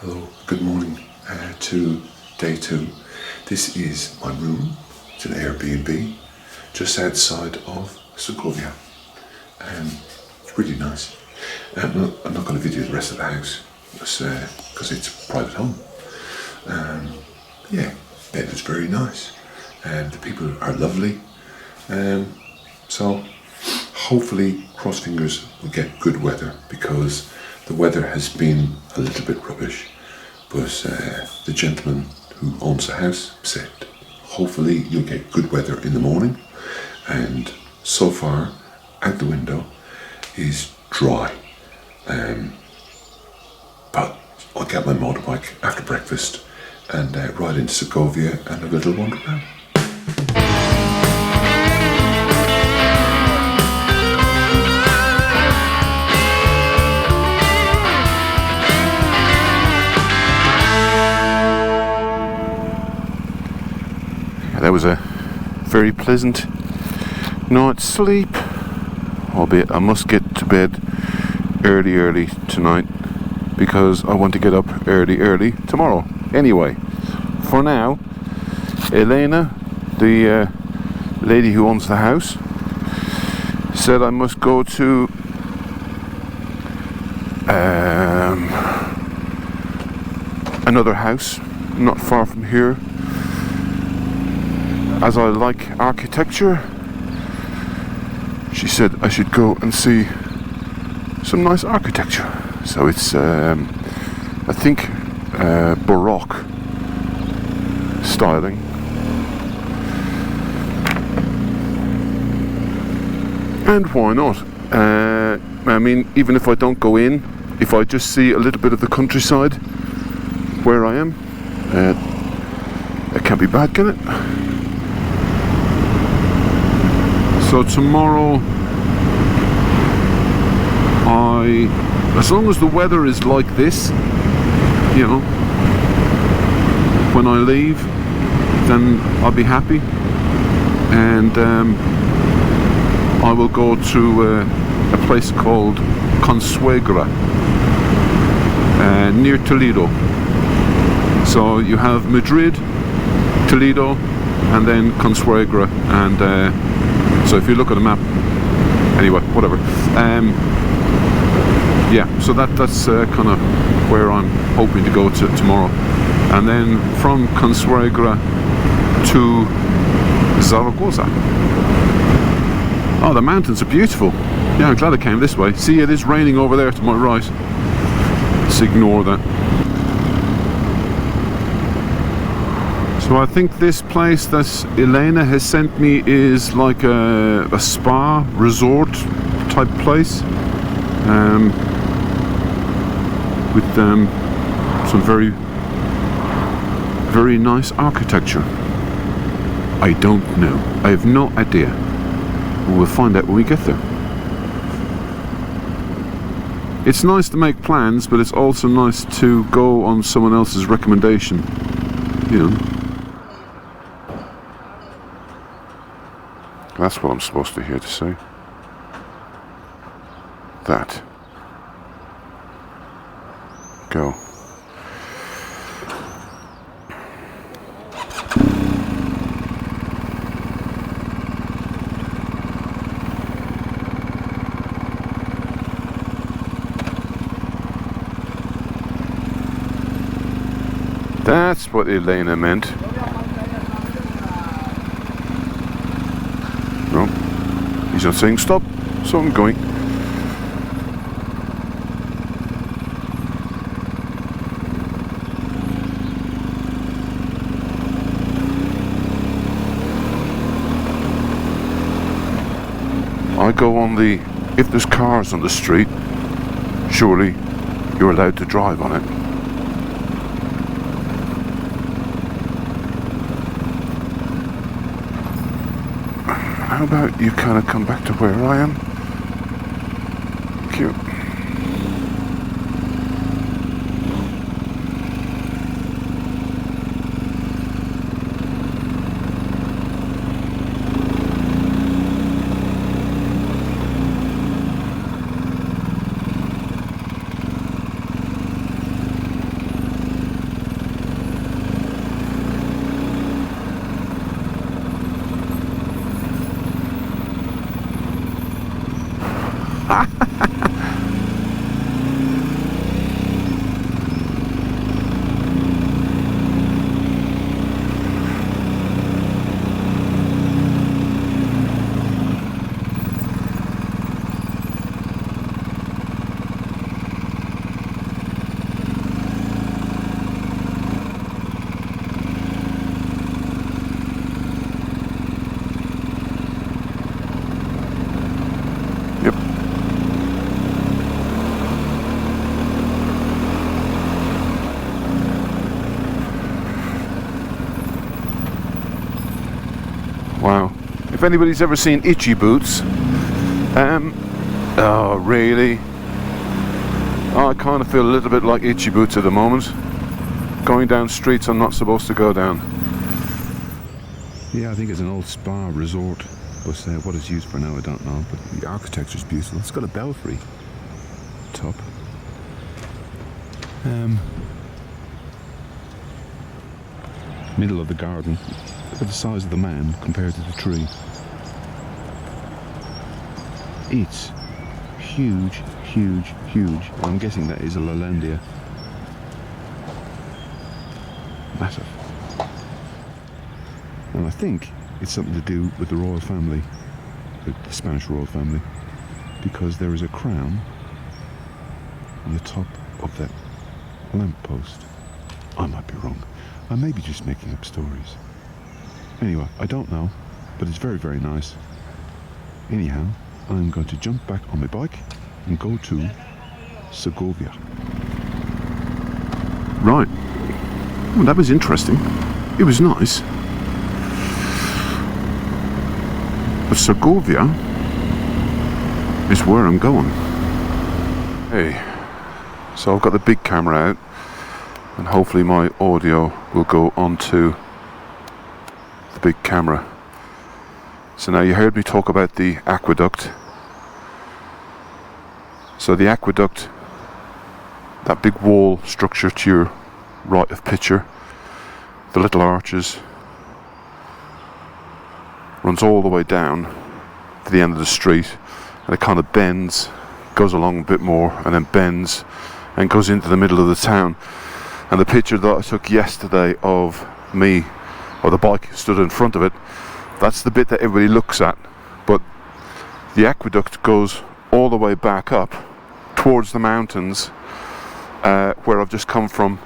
Hello, good morning to day 2. This is my room. It's an Airbnb just outside of Segovia. It's really nice. I'm not going to video the rest of the house because it's a private home. Yeah, bed is very nice. The people are lovely. So hopefully, cross fingers, we'll get good weather because the weather has been a little bit rubbish. But the gentleman who owns the house said, hopefully you'll get good weather in the morning. And so far, out the window is dry. But I'll get my motorbike after breakfast and ride into Segovia and a little wander around. That was a very pleasant night's sleep, albeit I must get to bed early tonight because I want to get up early tomorrow. Anyway, for now, Elena, the lady who owns the house, said I must go to another house not far from here. As I like architecture, she said I should go and see some nice architecture. So it's, I think, Baroque styling. And why not? I mean, even if I don't go in, if I just see a little bit of the countryside where I am, it can't be bad, can it? So tomorrow, as long as the weather is like this, you know, when I leave, then I'll be happy. And I will go to a place called Consuegra, near Toledo. So you have Madrid, Toledo, and then Consuegra, and so if you look at a map, anyway, whatever. Yeah, so that's kind of where I'm hoping to go to tomorrow, and then from Consuegra to Zaragoza. Oh, the mountains are beautiful. Yeah, I'm glad I came this way. See, it is raining over there to my right. Let's ignore that. So I think this place that Elena has sent me is like a spa resort type place, with some very, very nice architecture. I don't know. I have no idea. We'll find out when we get there. It's nice to make plans, but it's also nice to go on someone else's recommendation, you know. That's what I'm supposed to hear to say. That. Go. That's what Elena meant. No, he's not saying stop, so I'm going. I go on the, if there's cars on the street, surely you're allowed to drive on it. How about you kind of come back to where I am? Thank you. anybody's ever seen Itchy Boots, oh really? I kind of feel a little bit like Itchy Boots at the moment. Going down streets I'm not supposed to go down. Yeah, I think it's an old spa resort, but what it's used for now I don't know, but the architecture's beautiful. It's got a belfry top. Middle of the garden. Look at the size of the man compared to the tree. It's huge, huge, huge. I'm guessing that is a Lalandia. Massive. And I think it's something to do with the royal family, the Spanish royal family, because there is a crown on the top of that lamppost. I might be wrong. I may be just making up stories. Anyway, I don't know, but it's very, very nice. Anyhow, I'm going to jump back on my bike and go to Segovia. Right. Well, that was interesting. It was nice. But Segovia is where I'm going. Hey, so I've got the big camera out, and hopefully my audio will go onto the big camera. So now you heard me talk about the aqueduct. So the aqueduct, that big wall structure to your right of picture, the little arches, runs all the way down to the end of the street, and it kind of bends, goes along a bit more, and then bends and goes into the middle of the town. And the picture that I took yesterday of me, or the bike stood in front of it, that's the bit that everybody looks at. But the aqueduct goes all the way back up towards the mountains where I've just come from.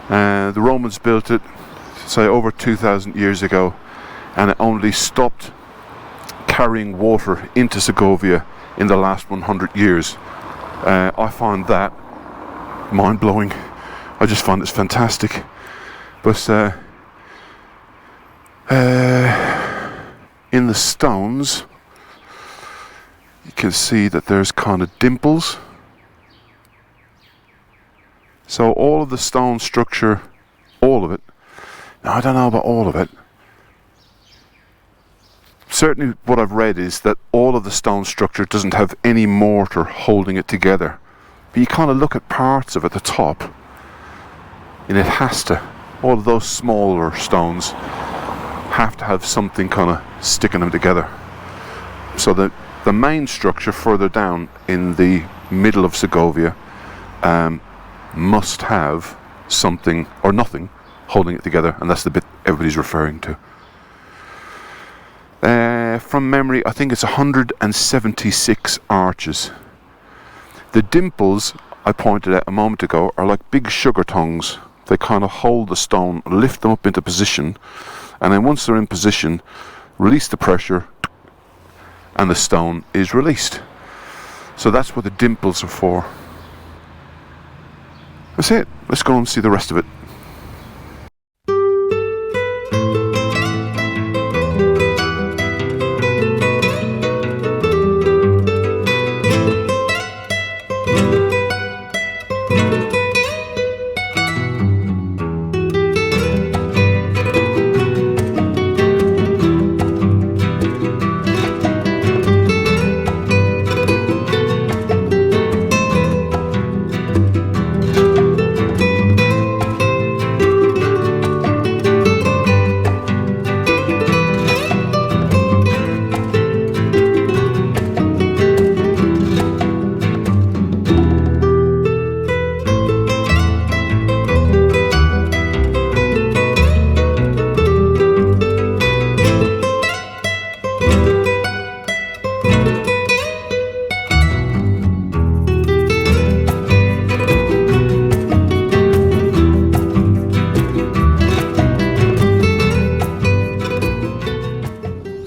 The Romans built it, say, over 2,000 years ago, and it only stopped carrying water into Segovia in the last 100 years. I find that mind-blowing. I just find it's fantastic. But in the stones, you can see that there's kind of dimples. So all of the stone structure, all of it, now I don't know about all of it. Certainly what I've read is that all of the stone structure doesn't have any mortar holding it together. But you kind of look at parts of it at the top, and it has to, all of those smaller stones have to have something kind of sticking them together. So the main structure further down in the middle of Segovia must have something or nothing holding it together, and that's the bit everybody's referring to. From memory, I think it's 176 arches. The dimples I pointed out a moment ago are like big sugar tongues. They kind of hold the stone, lift them up into position, and then once they're in position, release the pressure, and the stone is released. So that's what the dimples are for. That's it. Let's go and see the rest of it.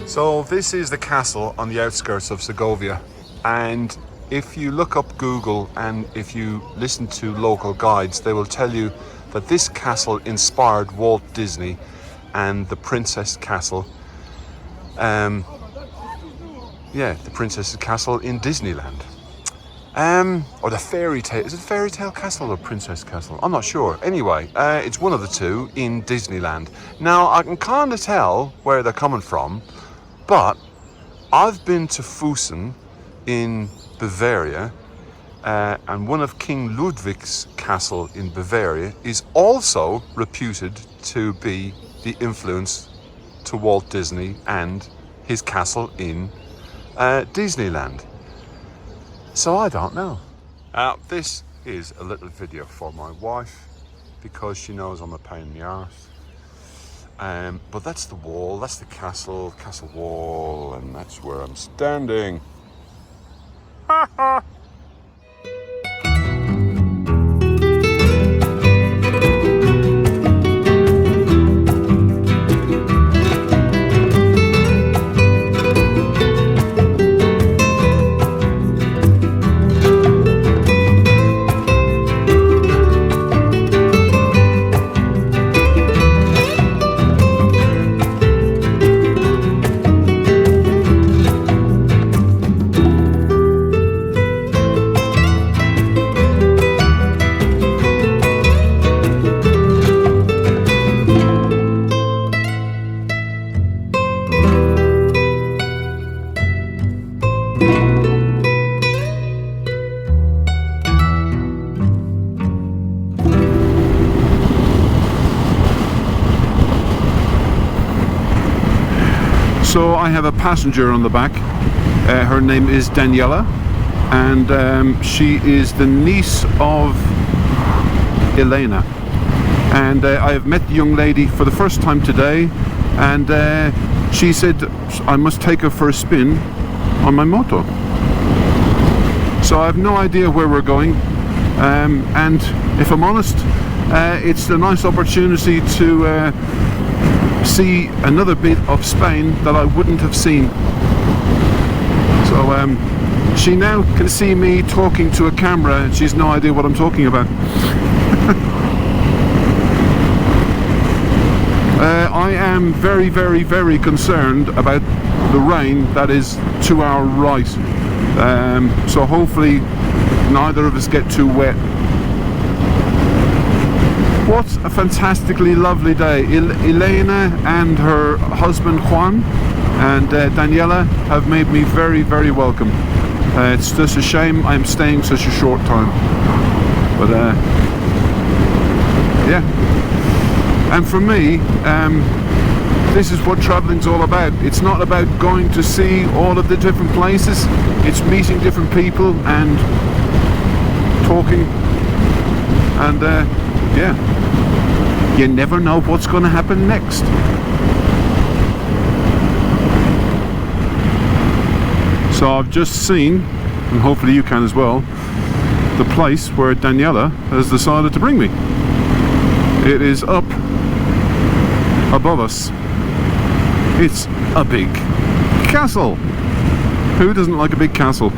So this is the castle on the outskirts of Segovia, and if you look up Google and if you listen to local guides, they will tell you that this castle inspired Walt Disney and the Princess Castle. Yeah, the princess's castle in Disneyland. Or the fairy tale. Is it fairy tale castle or princess castle? I'm not sure. Anyway, it's one of the two in Disneyland. Now, I can kind of tell where they're coming from, but I've been to Fussen in Bavaria, and one of King Ludwig's castle in Bavaria is also reputed to be the influence to Walt Disney and his castle in Disneyland. So I don't know. This is a little video for my wife because she knows I'm a pain in the arse. But that's the wall, that's the castle wall, and that's where I'm standing. Ha ha! So I have a passenger on the back. Her name is Daniela, and she is the niece of Elena. And I have met the young lady for the first time today, and she said I must take her for a spin on my moto. So I have no idea where we're going, and if I'm honest, it's a nice opportunity to see another bit of Spain that I wouldn't have seen. So she now can see me talking to a camera and she's no idea what I'm talking about. I am very, very, very concerned about the rain that is to our right. So hopefully neither of us get too wet. What a fantastically lovely day. Elena and her husband Juan and Daniela have made me very, very welcome. It's just a shame I'm staying such a short time. But yeah. And for me, this is what travelling's all about. It's not about going to see all of the different places. It's meeting different people and talking. And yeah, you never know what's going to happen next. So I've just seen, and hopefully you can as well, the place where Daniela has decided to bring me. It is up above us. It's a big castle. Who doesn't like a big castle?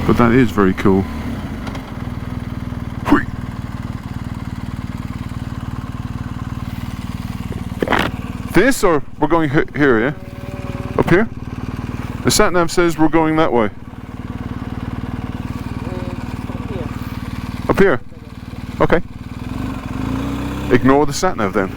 But that is very cool. Whee! This, or we're going here, yeah? Up here? The sat-nav says we're going that way. Up here? Okay. Ignore the sat-nav then.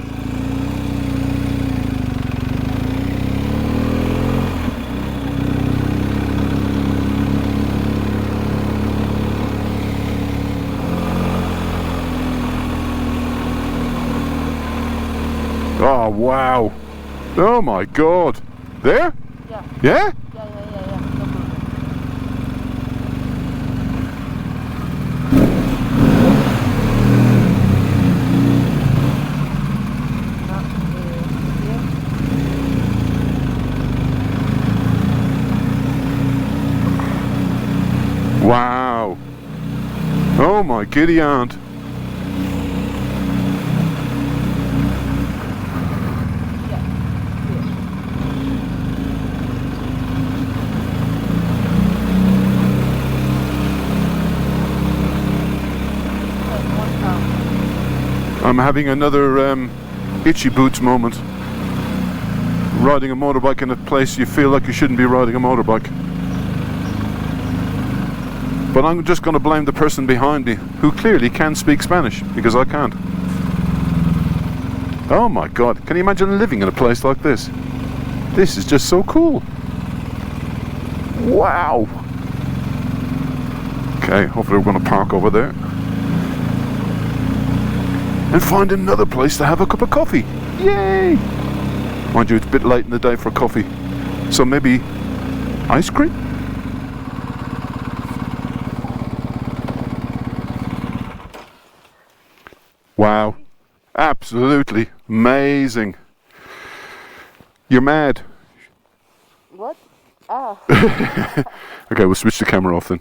Oh wow! Oh my god! There? Yeah. Yeah? Yeah. No problem. Wow! Oh my giddy aunt! I'm having another itchy boots moment. Riding a motorbike in a place you feel like you shouldn't be riding a motorbike. But I'm just going to blame the person behind me who clearly can speak Spanish, because I can't. Oh my god, can you imagine living in a place like this? This is just so cool. Wow. Okay, hopefully we're going to park over there and find another place to have a cup of coffee. Yay! Mind you, it's a bit late in the day for coffee, so maybe ice cream? Wow, absolutely amazing. You're mad. What? Ah. Okay, we'll switch the camera off then.